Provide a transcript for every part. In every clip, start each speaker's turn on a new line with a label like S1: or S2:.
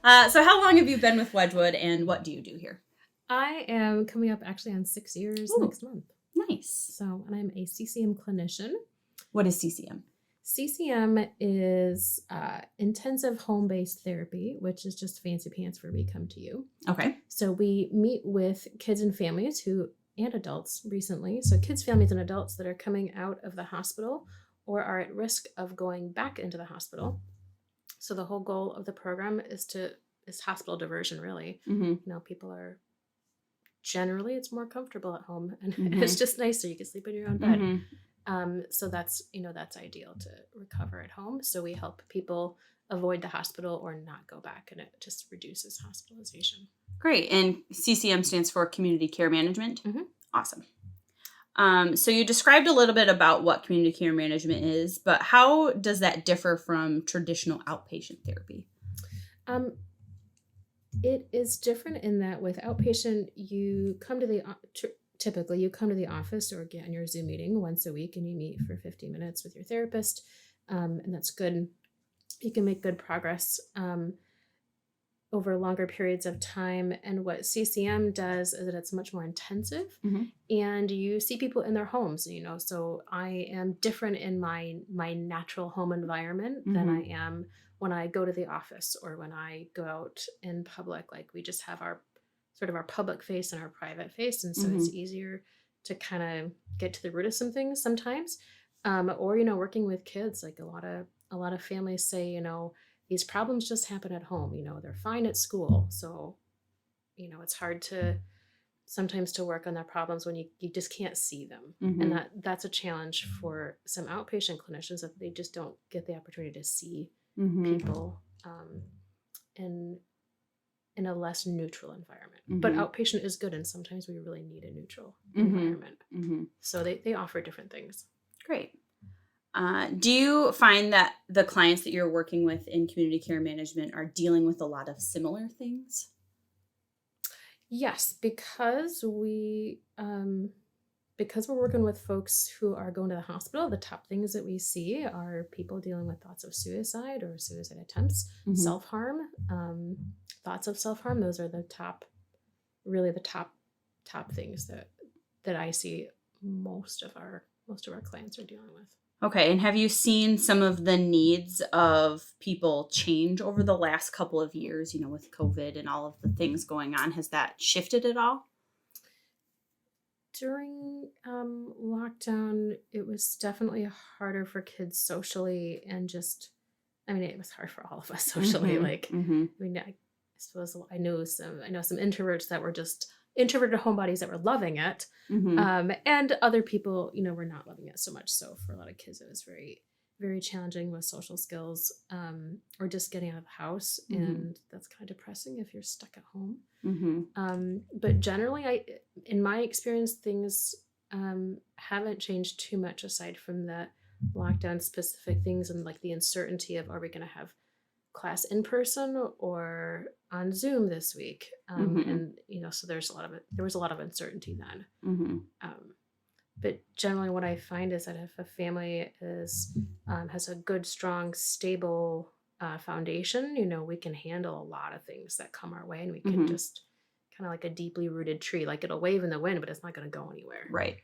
S1: So how long have you been with Wedgwood, and what do you do here?
S2: I am coming up actually on 6 years next month.
S1: Nice.
S2: So, and I'm a CCM clinician.
S1: What is CCM?
S2: CCM is intensive home-based therapy, which is just fancy pants where we come to you.
S1: Okay.
S2: So we meet with kids and families and adults recently. So kids, families, and adults that are coming out of the hospital or are at risk of going back into the hospital. So the whole goal of the program is hospital diversion, really.
S1: Mm-hmm.
S2: People are generally, it's more comfortable at home, and
S1: Mm-hmm.
S2: it's just nicer. You can sleep in your own bed.
S1: Mm-hmm.
S2: So that's ideal to recover at home. So we help people avoid the hospital or not go back, and it just reduces hospitalization.
S1: Great. And CCM stands for Community Care Management?
S2: Mm-hmm.
S1: Awesome. So you described a little bit about what community care management is, but how does that differ from traditional outpatient therapy?
S2: It is different in that with outpatient, you come to the typically you come to the office or get on your Zoom meeting once a week, and you meet for 15 minutes with your therapist, and that's good. You can make good progress over longer periods of time. And what CCM does is that it's much more intensive, and you see people in their homes. So I am different in my natural home environment than I am when I go to the office or when I go out in public. Like, we just have our public face and our private face, and so it's easier to kind of get to the root of some things sometimes. Or working with kids, like a lot of families say, these problems just happen at home. They're fine at school, so it's hard to sometimes to work on their problems when you just can't see them. And that's a challenge for some outpatient clinicians, that they just don't get the opportunity to see people in a less neutral environment. But outpatient is good, and sometimes we really need a neutral environment. So they offer different things.
S1: Great. Do you find that the clients that you're working with in community care management are dealing with a lot of similar things?
S2: Yes, because we're working with folks who are going to the hospital, the top things that we see are people dealing with thoughts of suicide or suicide attempts, self-harm, thoughts of self-harm. Those are the top things that I see most of our clients are dealing with.
S1: Okay, and have you seen some of the needs of people change over the last couple of years, with COVID and all of the things going on? Has that shifted at all?
S2: During lockdown, it was definitely harder for kids socially, and it was hard for all of us socially. I suppose I know some introverts that were just introverted homebodies that were loving it, and other people were not loving it so much. So for a lot of kids, it was very, very challenging with social skills, or just getting out of the house, and that's kind of depressing if you're stuck at home. But generally, in my experience, things haven't changed too much, aside from the lockdown specific things and like the uncertainty of, are we going to have class in person or on Zoom this week? And so there was a lot of uncertainty then. But generally, what I find is that if a family has a good, strong, stable foundation, we can handle a lot of things that come our way, and we can just kind of like a deeply rooted tree. Like, it'll wave in the wind, but it's not going to go anywhere.
S1: Right.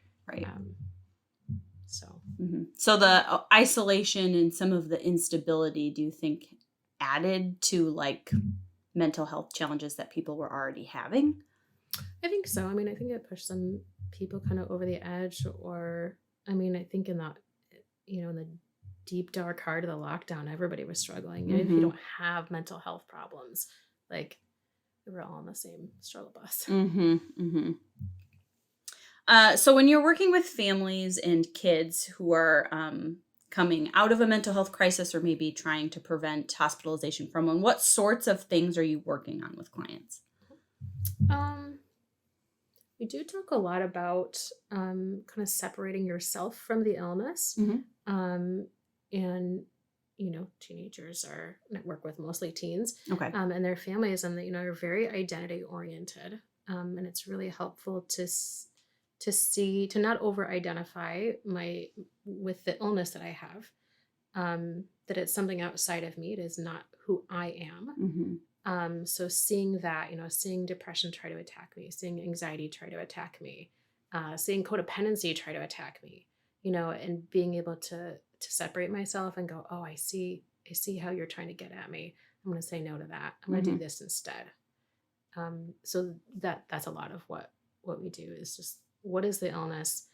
S2: So
S1: the isolation and some of the instability, do you think, added to like mental health challenges that people were already having?
S2: I think so. I think it pushed some people kind of over the edge, or I think in the deep dark heart of the lockdown, everybody was struggling. And if you don't have mental health problems, like, we were all on the same struggle bus.
S1: So when you're working with families and kids who are coming out of a mental health crisis, or maybe trying to prevent hospitalization from one, what sorts of things are you working on with clients?
S2: We do talk a lot about kind of separating yourself from the illness. And teenagers I work with mostly teens, and their families, and are very identity oriented, and it's really helpful to not over identify with the illness that I have, that it's something outside of me. It is not who I am. So seeing that, seeing depression try to attack me, seeing anxiety try to attack me, seeing codependency try to attack me, and being able to separate myself and go, oh, I see how you're trying to get at me. I'm going to say no to that. I'm going to do this instead. So that's a lot of what we do is just, what is the illness?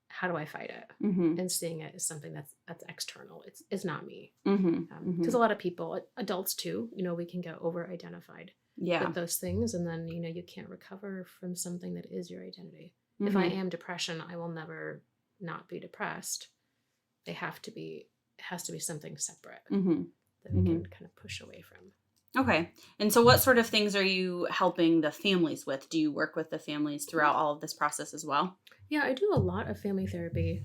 S2: How do I fight it? And seeing it as something that's external. It's not me. Because a lot of people, adults too, we can get over-identified with those things. And then, you can't recover from something that is your identity. If I am depression, I will never not be depressed. It has to be something separate that we can kind of push away from.
S1: Okay. And so what sort of things are you helping the families with? Do you work with the families throughout all of this process as well?
S2: Yeah, I do a lot of family therapy.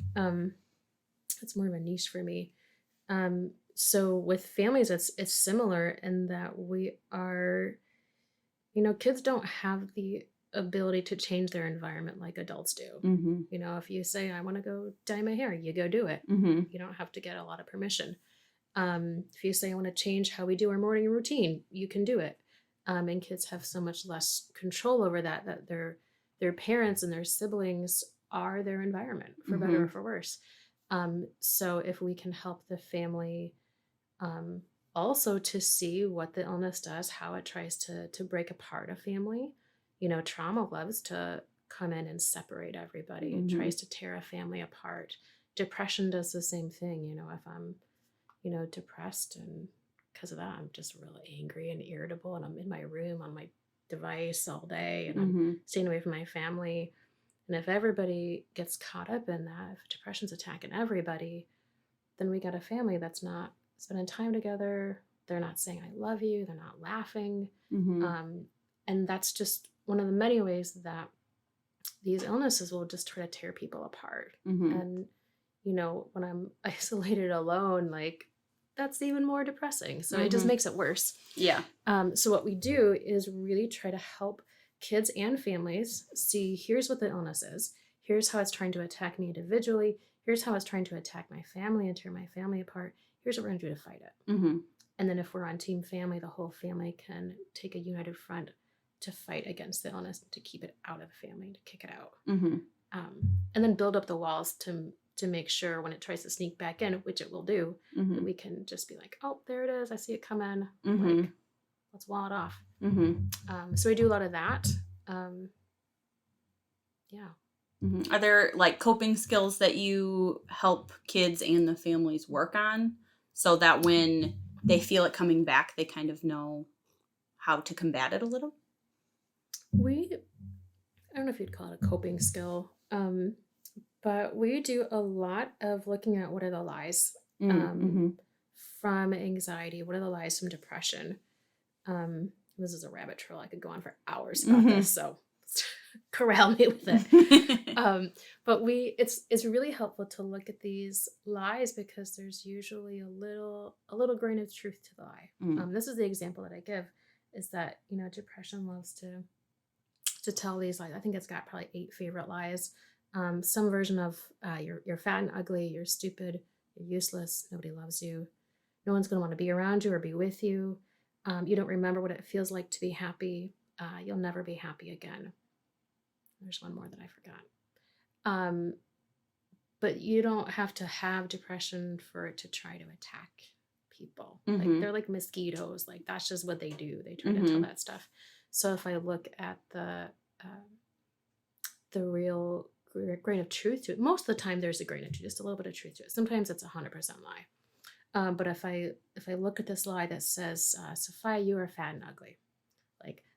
S2: It's more of a niche for me. So with families, it's similar in that we are, kids don't have the ability to change their environment like adults do. If you say, I want to go dye my hair, you go do it. You don't have to get a lot of permission. If you say, I want to change how we do our morning routine, you can do it. And kids have so much less control over that their parents and their siblings are their environment, for better or for worse. So if we can help the family also to see what the illness does, how it tries to break apart a family. Trauma loves to come in and separate everybody. It tries to tear a family apart. Depression does the same thing. If I'm depressed, and because of that, I'm just really angry and irritable, and I'm in my room on my device all day, and I'm staying away from my family. And if everybody gets caught up in that, if depression's attacking everybody, then we got a family that's not spending time together. They're not saying, I love you. They're not laughing. And that's just one of the many ways that these illnesses will just try to tear people apart. And, when I'm isolated alone, that's even more depressing. So it just makes it worse.
S1: Yeah.
S2: So what we do is really try to help kids and families see, here's what the illness is. Here's how it's trying to attack me individually. Here's how it's trying to attack my family and tear my family apart. Here's what we're going to do to fight it. And then if we're on team family, the whole family can take a united front to fight against the illness, to keep it out of the family, to kick it out. And then build up the walls to make sure when it tries to sneak back in, which it will do, that we can just be like, oh, there it is. I see it come in. Let's wall it off. So we do a lot of that. Yeah.
S1: Are there coping skills that you help kids and the families work on so that when they feel it coming back, they kind of know how to combat it a little?
S2: I don't know if you'd call it a coping skill, but we do a lot of looking at what are the lies from anxiety, what are the lies from depression. This is a rabbit trail. I could go on for hours about this, so corral me with it. But it's really helpful to look at these lies because there's usually a little grain of truth to the lie. This is the example that I give, is that depression loves to tell these lies. I think it's got probably 8 favorite lies. Some version of you're fat and ugly, you're stupid, you're useless, nobody loves you, no one's going to want to be around you or be with you. You don't remember what it feels like to be happy. You'll never be happy again. There's one more that I forgot. But you don't have to have depression for it to try to attack people. They're like mosquitoes. That's just what they do. They try to tell that stuff. So if I look at the real grain of truth to it, most of the time there's a grain of truth, just a little bit of truth to it. Sometimes it's 100% lie. But if I look at this lie that says, Sophia, you are fat and ugly,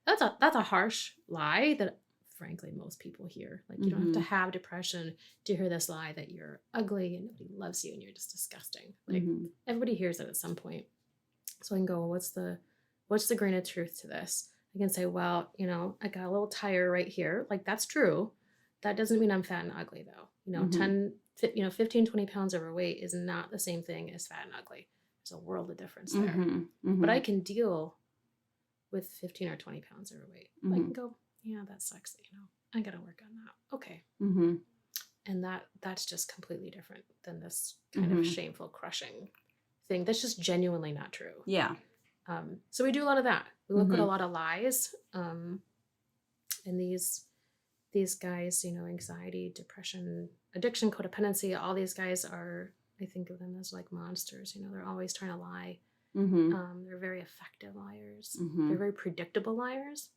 S2: that's a harsh lie that frankly most people hear. You don't have to have depression to hear this lie that you're ugly and nobody loves you and you're just disgusting. Everybody hears it at some point. So I can go, well, what's the grain of truth to this? I can say, well, I got a little tire right here. That's true. That doesn't mean I'm fat and ugly though. 15, 20 pounds overweight is not the same thing as fat and ugly. There's a world of difference there. But I can deal with 15 or 20 pounds overweight. I can go, yeah, that sucks. I got to work on that. Okay. And that's just completely different than this kind of shameful, crushing thing. That's just genuinely not true.
S1: Yeah.
S2: So we do a lot of that. We look at a
S1: Mhm.
S2: lot of lies. And these guys, you know, anxiety, depression, addiction, codependency, all these guys are, I think of them as like monsters. You know, they're always trying to lie.
S1: Mhm.
S2: They're very effective liars. They're
S1: Mhm.
S2: very predictable liars.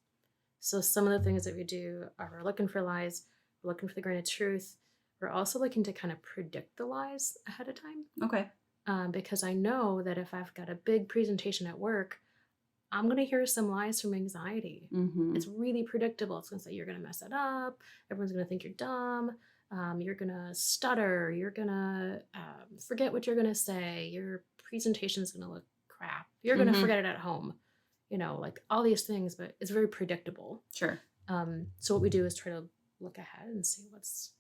S2: So some of the things that we do are we're looking for lies, we're looking for the grain of truth. We're also looking to kind of predict the lies ahead of time.
S1: Okay.
S2: Because I know that if I've got a big presentation at work, I'm going to hear some lies from anxiety. It's
S1: Mhm.
S2: really predictable. It's going to say you're going to mess it up. Everyone's going to think you're dumb. You're going to stutter. You're going to forget what you're going to say. Your presentation is going to look crap. You're going to
S1: Mhm.
S2: forget it at home. You know, like all these things, but it's very predictable.
S1: Sure.
S2: So what we do is try to look ahead and see what's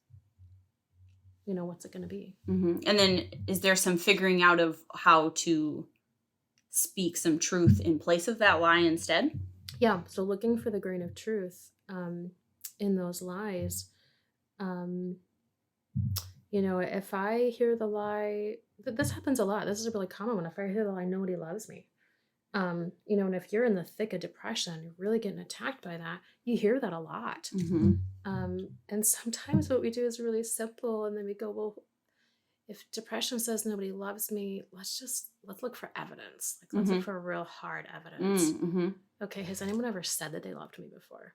S2: it going to be.
S1: Mhm. And then is there some figuring out of how to speak some truth in place of that lie instead?
S2: Yeah. So looking for the grain of truth in those lies. Um, if I hear the lie, this happens a lot. This is a really common one. If I hear the lie, nobody loves me. And if you're in the thick of depression, you're really getting attacked by that, you hear that a lot.
S1: Mhm.
S2: And sometimes what we do is really simple. And then we go, well, if depression says nobody loves me, let's look for evidence. Like, let's look
S1: Mhm.
S2: for real hard evidence.
S1: Mhm.
S2: Okay, has anyone ever said that they loved me before?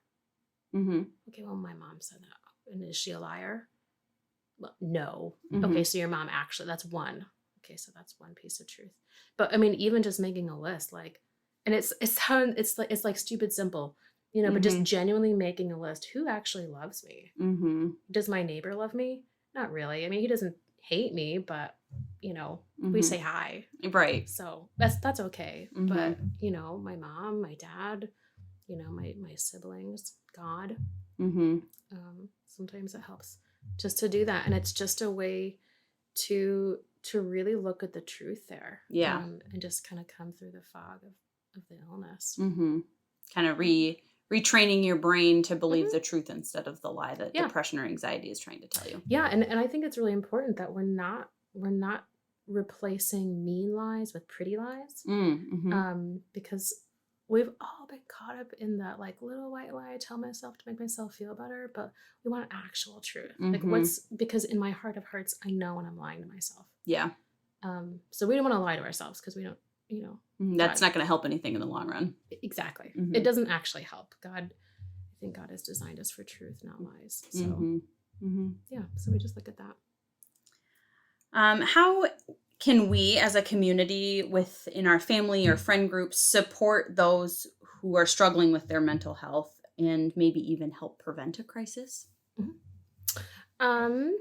S1: Mhm.
S2: Okay, well, my mom said that. And is she a liar? Well, no. Okay,
S1: Mhm.
S2: so your mom actually, that's one. Okay, so that's one piece of truth. But I mean, even just making a list, like, and it's like stupid simple, but just
S1: Mhm.
S2: genuinely making a list. Who actually loves me?
S1: Mhm.
S2: Does my neighbor love me? Not really. I mean, he doesn't hate me, but we say
S1: Mhm.
S2: hi.
S1: Right.
S2: So that's okay. But
S1: Mhm.
S2: my mom, my dad, my siblings, God.
S1: Mhm.
S2: Sometimes it helps just to do that, and it's just a way to really look at the truth there,
S1: Yeah.
S2: and just kind of come through the fog of the illness.
S1: Mhm. Kind of
S2: Um,
S1: retraining your brain to believe
S2: mhm.
S1: the truth instead of the lie that
S2: Yeah,
S1: depression or anxiety is trying to tell you.
S2: yeah, and I think it's really important that we're not replacing mean lies with pretty lies,
S1: Mhm.
S2: because we've all been caught up in that like little white lie I tell myself to make myself feel better, but we want actual truth. Like
S1: Mhm.
S2: because in my heart of hearts, I know when I'm lying to myself.
S1: Yeah.
S2: So we don't want to lie to ourselves because we don't,
S1: That's
S2: God,
S1: not going to help anything in the long run.
S2: exactly. It
S1: Mhm.
S2: doesn't actually help. I think God has designed us for truth, not lies. So
S1: Mhm. Mhm.
S2: yeah, so we just look at that.
S1: How can we as a community within our family or friend groups support those who are struggling with their mental health and maybe even help prevent a crisis?
S2: Mhm. Um,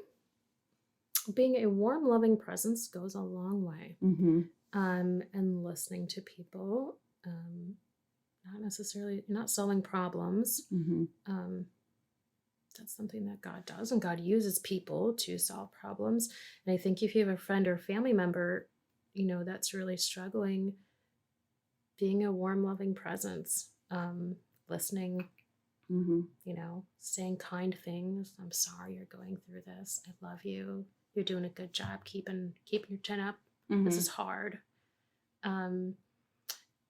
S2: Being a warm, loving presence goes a long way.
S1: Mhm.
S2: And listening to people, not necessarily not solving problems.
S1: Mhm.
S2: Um, that's something that God does, and God uses people to solve problems. And I think if you have a friend or family member, that's really struggling, being a warm, loving presence, listening,
S1: Mhm.
S2: saying kind things. I'm sorry you're going through this. I love you. You're doing a good job keeping your chin up. This is
S1: Mhm.
S2: hard. Um,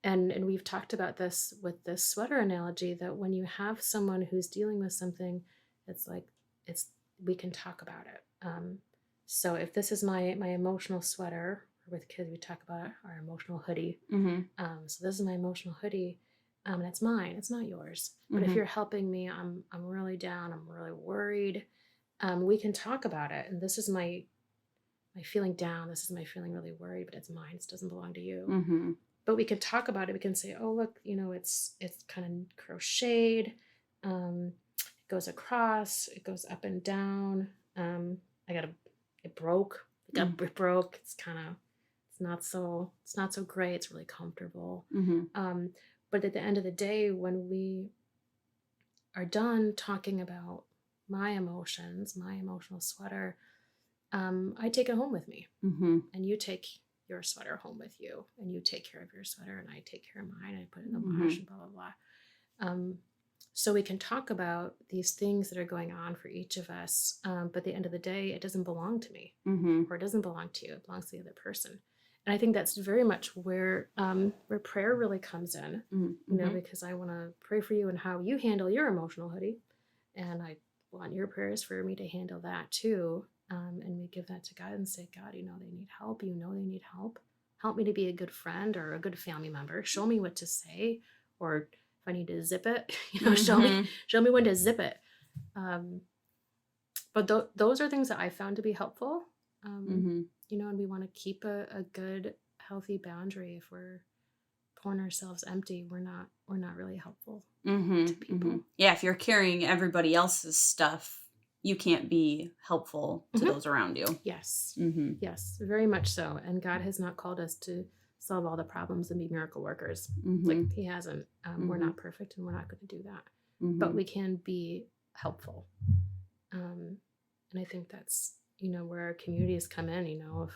S2: and we've talked about this with this sweater analogy, that when you have someone who's dealing with something, it's like it's we can talk about it. So if this is my emotional sweater, or with kids we talk about our emotional hoodie.
S1: Mhm.
S2: So this is my emotional hoodie, and it's mine. It's not yours. But if
S1: Mhm.
S2: you're helping me, I'm really down. I'm really worried. We can talk about it. And this is my feeling down. This is my feeling really worried. But it's mine. It doesn't belong to you.
S1: Mhm.
S2: But we could talk about it. We can say, oh look, it's kind of crocheted. It goes across. It goes up and down. It broke. It broke. It's not so great. It's really comfortable.
S1: Mhm.
S2: Um, but at the end of the day, when we are done talking about my emotions, my emotional sweater, I take it home with me,
S1: Mhm.
S2: and you take your sweater home with you, and you take care of your sweater, and I take care of mine, and I put it in the wash,
S1: Mhm.
S2: and blah blah blah. So we can talk about these things that are going on for each of us, but at the end of the day, it doesn't belong to me,
S1: Mhm.
S2: or it doesn't belong to you. It belongs to the other person. And I think that's very much where prayer really comes in,
S1: Mm-hmm.
S2: you know, because I want to pray for you and how you handle your emotional hoodie. And I want your prayers for me to handle that too. And we give that to God and say, God, you know, they need help. You know, they need help. Help me to be a good friend or a good family member. Show me what to say, or if I need to zip it, you know,
S1: Mm-hmm.
S2: show me when to zip it. But those are things that I found to be helpful.
S1: Mm-hmm.
S2: You know, and we want to keep a good, healthy boundary. If we're pouring ourselves empty, we're not really helpful
S1: Mm-hmm.
S2: to people.
S1: Mm-hmm. Yeah, if you're carrying everybody else's stuff, you can't be helpful to
S2: Mhm.
S1: those around you.
S2: Yes.
S1: Mm-hmm.
S2: Yes, very much so. And God has not called us to solve all the problems and be miracle workers.
S1: Mm-hmm.
S2: Like He hasn't. We're
S1: Mm-hmm.
S2: not perfect, and we're not going to do that.
S1: Mm-hmm.
S2: But we can be helpful. And I think that's, you know, where our communities come in. You know,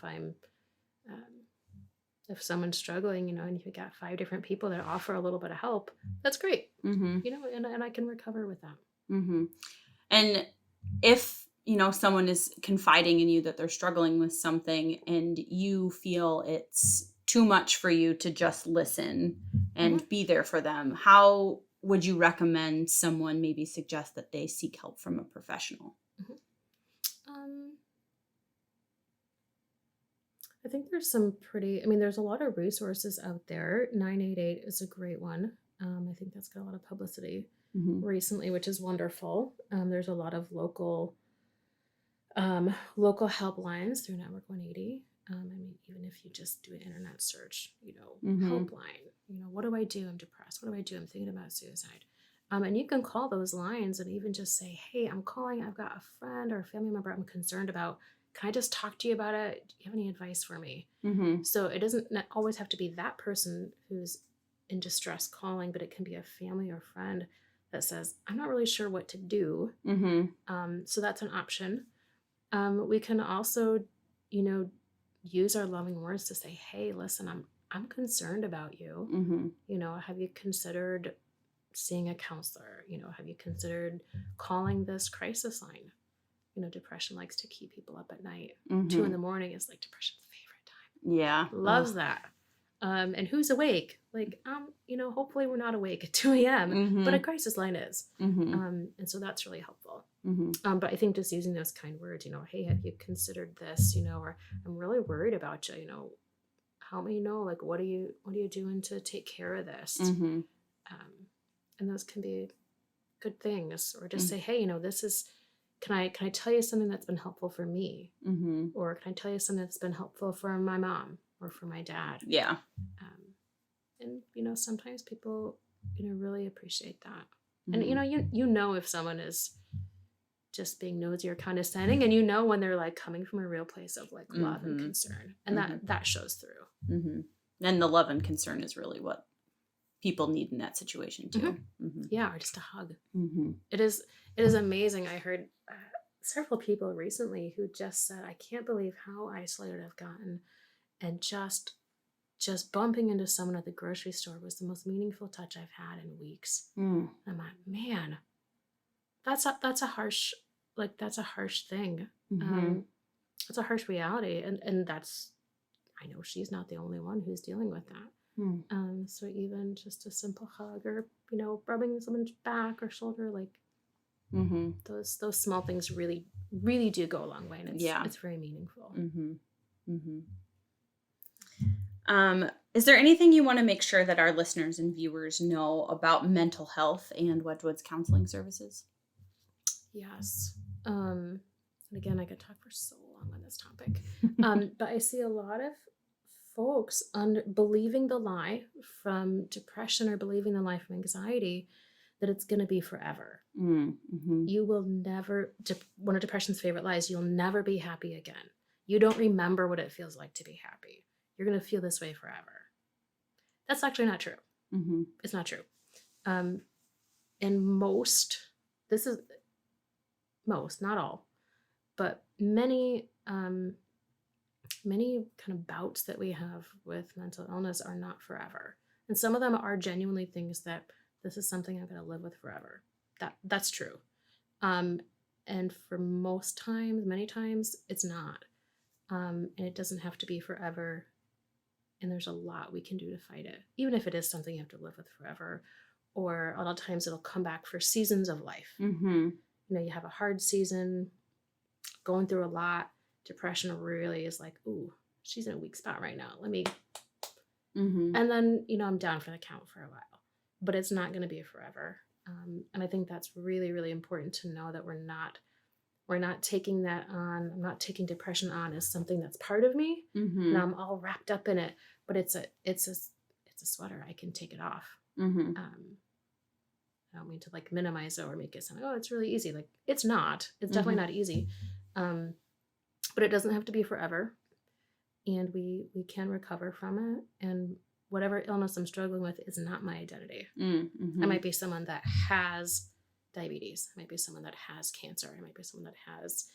S2: if someone's struggling, you know, and you've got 5 different people that offer a little bit of help, that's great.
S1: Mm-hmm.
S2: You know, and I can recover with that.
S1: Mm-hmm. And if, you know, someone is confiding in you that they're struggling with something and you feel it's too much for you to just listen and
S2: Mhm.
S1: be there for them, how would you recommend someone maybe suggest that they seek help from a professional?
S2: Um, I think there's there's a lot of resources out there. 988 is a great one. I think that's got a lot of publicity
S1: Mm-hmm.
S2: recently, which is wonderful. There's a lot of local helplines through Network 180. Even if you just do an internet search, you know,
S1: Mm-hmm.
S2: helpline, you know, what do I do? I'm depressed. What do I do? I'm thinking about suicide. And you can call those lines and even just say, hey, I'm calling. I've got a friend or a family member I'm concerned about. Can I just talk to you about it? Do you have any advice for me?
S1: Mm-hmm.
S2: So it doesn't always have to be that person who's in distress calling, but it can be a family or friend that says, I'm not really sure what to do.
S1: Mm-hmm.
S2: So that's an option. We can also, you know, use our loving words to say, hey, listen, I'm concerned about you.
S1: Mm-hmm.
S2: You know, have you considered seeing a counselor? You know, have you considered calling this crisis line? You know, depression likes to keep people up at night.
S1: Mm-hmm.
S2: 2 a.m. is like depression's favorite time.
S1: Yeah.
S2: Loves that. And who's awake? Like, you know, hopefully we're not awake at 2 a.m.,
S1: Mm-hmm.
S2: but a crisis line is.
S1: Mm-hmm.
S2: And so that's really helpful.
S1: Mm-hmm.
S2: But I think just using those kind words, you know, hey, have you considered this? You know, or I'm really worried about you. You know, help me know, like, what are you doing to take care of this?
S1: Mm-hmm.
S2: And those can be good things. Or just say, hey, you know, this is. Can I tell you something that's been helpful for me?
S1: Mm-hmm.
S2: Or can I tell you something that's been helpful for my mom or for my dad?
S1: Yeah.
S2: And you know, sometimes people, you know, really appreciate that.
S1: Mm-hmm.
S2: And you know if someone is just being nosy or condescending, and you know when they're like coming from a real place of like love
S1: Mm-hmm.
S2: and concern, and that shows through.
S1: Mm-hmm. And the love and concern is really what people need in that situation too.
S2: Mm-hmm.
S1: Mm-hmm.
S2: Yeah, or just a hug.
S1: Mm-hmm.
S2: It is amazing. I heard several people recently who just said, I can't believe how isolated I've gotten, and just bumping into someone at the grocery store was the most meaningful touch I've had in weeks.
S1: Mm.
S2: I'm like, man, that's a harsh thing.
S1: Mm-hmm.
S2: It's a harsh reality, and that's, I know she's not the only one who's dealing with that.
S1: Mm.
S2: So even just a simple hug, or you know, rubbing someone's back or shoulder, like
S1: Mm-hmm.
S2: those small things really do go a long way, and it's very meaningful.
S1: Mm-hmm. Mm-hmm. Is there anything you want to make sure that our listeners and viewers know about mental health and Wedgwood's counseling services?
S2: Yes. And again, I could talk for so long on this topic. But I see a lot of folks believing the lie from depression, or believing the lie from anxiety, that it's going to be forever.
S1: Mm-hmm.
S2: You will never, one of depression's favorite lies, you'll never be happy again. You don't remember what it feels like to be happy. You're going to feel this way forever. That's actually not true.
S1: Mm-hmm.
S2: It's not true. And most, not all, but many kind of bouts that we have with mental illness are not forever. And some of them are genuinely things that this is something I'm going to live with forever. That's true. And for many times, it's not. And it doesn't have to be forever And there's a lot we can do to fight it, even if it is something you have to live with forever. Or a lot of times it'll come back for seasons of life.
S1: Mm-hmm.
S2: You know, you have a hard season, going through a lot. Depression really is like, ooh, she's in a weak spot right now. Let me.
S1: Mm-hmm.
S2: And then, you know, I'm down for the count for a while. But it's not going to be forever. And I think that's really, really important to know that we're not taking that on. I'm not taking depression on as something that's part of me.
S1: Mm-hmm.
S2: And I'm all wrapped up in it. But it's a sweater. I can take it off.
S1: Mm-hmm.
S2: I don't mean to like minimize it or make it sound like, oh, it's really easy. Like it's not. It's definitely not easy. But it doesn't have to be forever. And we can recover from it. And whatever illness I'm struggling with is not my identity.
S1: Mm-hmm.
S2: I might be someone that has diabetes. I might be someone that has cancer. I might be someone that has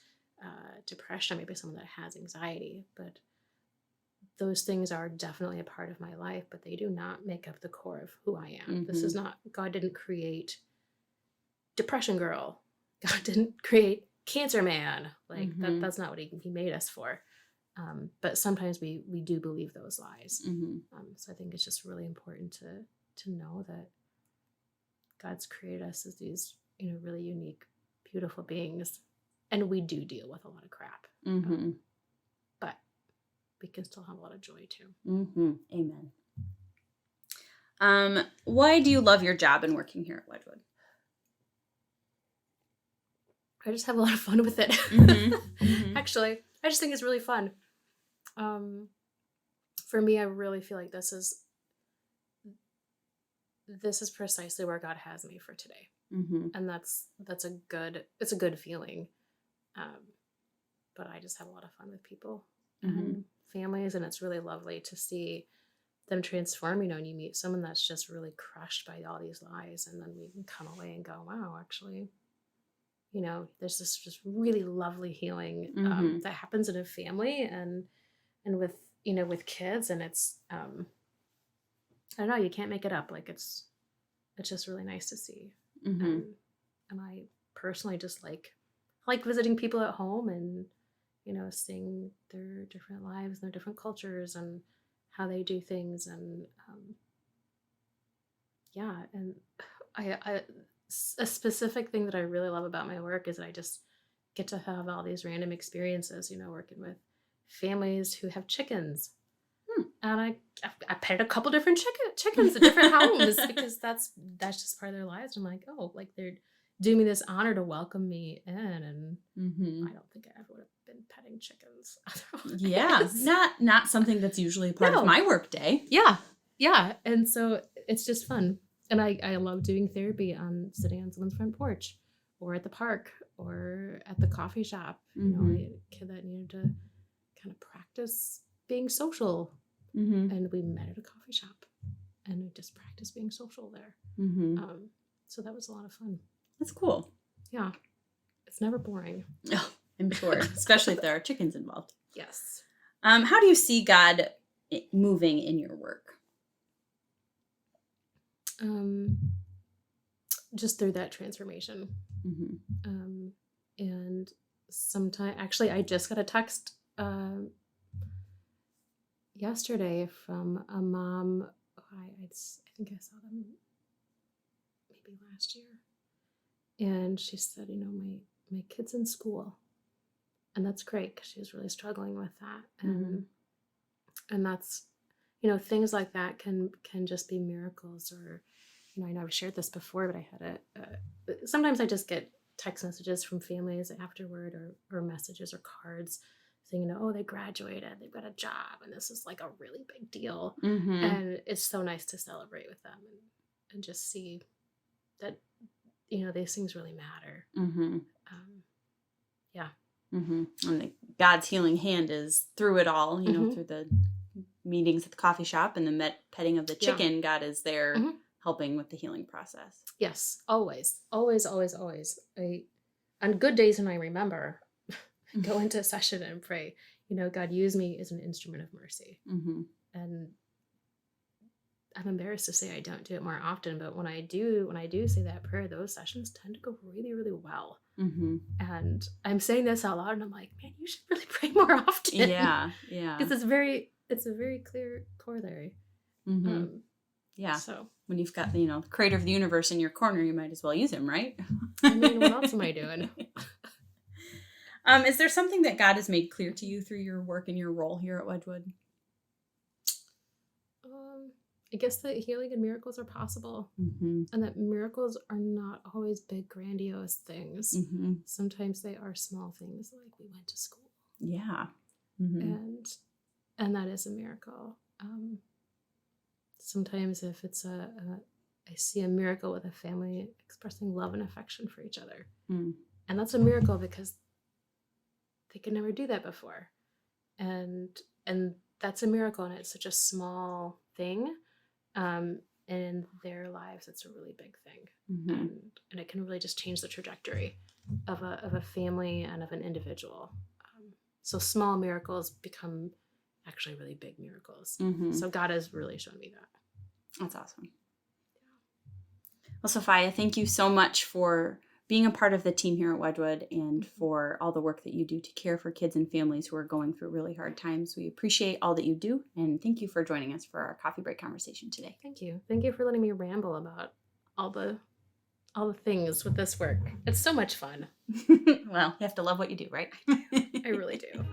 S2: depression. I might be someone that has anxiety. But those things are definitely a part of my life, but they do not make up the core of who I am. This is not, God didn't create depression girl. God didn't create cancer man. Like that's not what he made us for. But sometimes we do believe those lies. So I think it's just really important to know that God's created us as these, you know, really unique, beautiful beings. And we do deal with a lot of crap. But we can still have a lot of joy too.
S1: Amen. Why do you love your job and working here at Wedgwood?
S2: I just have a lot of fun with it. Actually, I just think it's really fun. For me, I really feel like this is precisely where God has me for today. And it's a good feeling. But I just have a lot of fun with people and families, and it's really lovely to see them transform, you know, and you meet someone that's just really crushed by all these lies, and then we can come away and go, wow, actually, you know, there's this just really lovely healing that happens in a family and with, you know, with kids, and it's I don't know, you can't make it up. Like it's just really nice to see. And I personally just like visiting people at home and, you know, seeing their different lives, their different cultures and how they do things. And and I a specific thing that I really love about my work is that I just get to have all these random experiences, you know, working with families who have chickens. And I petted a couple different chickens at different homes because that's just part of their lives. I'm like, oh, like they're doing me this honor to welcome me in, and I don't think I ever would have been petting chickens otherwise.
S1: Yeah, not something that's usually part of my work day.
S2: Yeah, and so it's just fun, and I love doing therapy sitting on someone's front porch, or at the park, or at the coffee shop. You know, I had a kid that needed to kind of practice being social. And we met at a coffee shop and we just practiced being social there. So that was a lot of fun.
S1: That's cool.
S2: Yeah. It's never boring.
S1: Oh, I'm sure, especially if there are chickens involved.
S2: Yes.
S1: How do you see God moving in your work?
S2: Just through that transformation. And sometimes, actually, I just got a text yesterday from a mom. I think I saw them maybe last year, and she said, you know, my kid's in school, and that's great because she was really struggling with that, and that's, you know, things like that can just be miracles. Or, you know, I know I've shared this before, but I had sometimes I just get text messages from families afterward, or messages or cards saying, you know, oh, they graduated, they've got a job, and this is like a really big deal. And it's so nice to celebrate with them and just see that, you know, these things really matter.
S1: And God's healing hand is through it all, you know, through the meetings at the coffee shop and the petting of the chicken. God is there helping with the healing process.
S2: Yes, always. On good days when I remember, go into a session and pray, you know, God, use me as an instrument of mercy. And I'm embarrassed to say I don't do it more often, but when I do say that prayer, those sessions tend to go really, really well. And I'm saying this out loud and I'm like, man, you should really pray more often.
S1: Yeah.
S2: Because it's very, it's a very clear corollary.
S1: Mm-hmm. Yeah.
S2: So
S1: when you've got, the creator of the universe in your corner, you might as well use him, right?
S2: I mean, what else am I doing?
S1: Is there something that God has made clear to you through your work and your role here at Wedgwood?
S2: I guess that healing and miracles are possible,
S1: Mm-hmm.
S2: and that miracles are not always big, grandiose things.
S1: Mm-hmm.
S2: Sometimes they are small things, like we went to school.
S1: Yeah. Mm-hmm.
S2: And that is a miracle. Sometimes if it's I see a miracle with a family expressing love and affection for each other.
S1: Mm.
S2: And that's a miracle because they could never do that before. And that's a miracle, and it's such a small thing. And in their lives, it's a really big thing.
S1: Mm-hmm.
S2: And it can really just change the trajectory of a family and of an individual. So small miracles become actually really big miracles.
S1: Mm-hmm.
S2: So God has really shown me that.
S1: That's awesome. Well, Sophia, thank you so much for being a part of the team here at Wedgwood and for all the work that you do to care for kids and families who are going through really hard times. We appreciate all that you do, and thank you for joining us for our coffee break conversation today.
S2: Thank you. Thank you for letting me ramble about all the things with this work. It's so much fun.
S1: Well, you have to love what you do, right?
S2: I really do.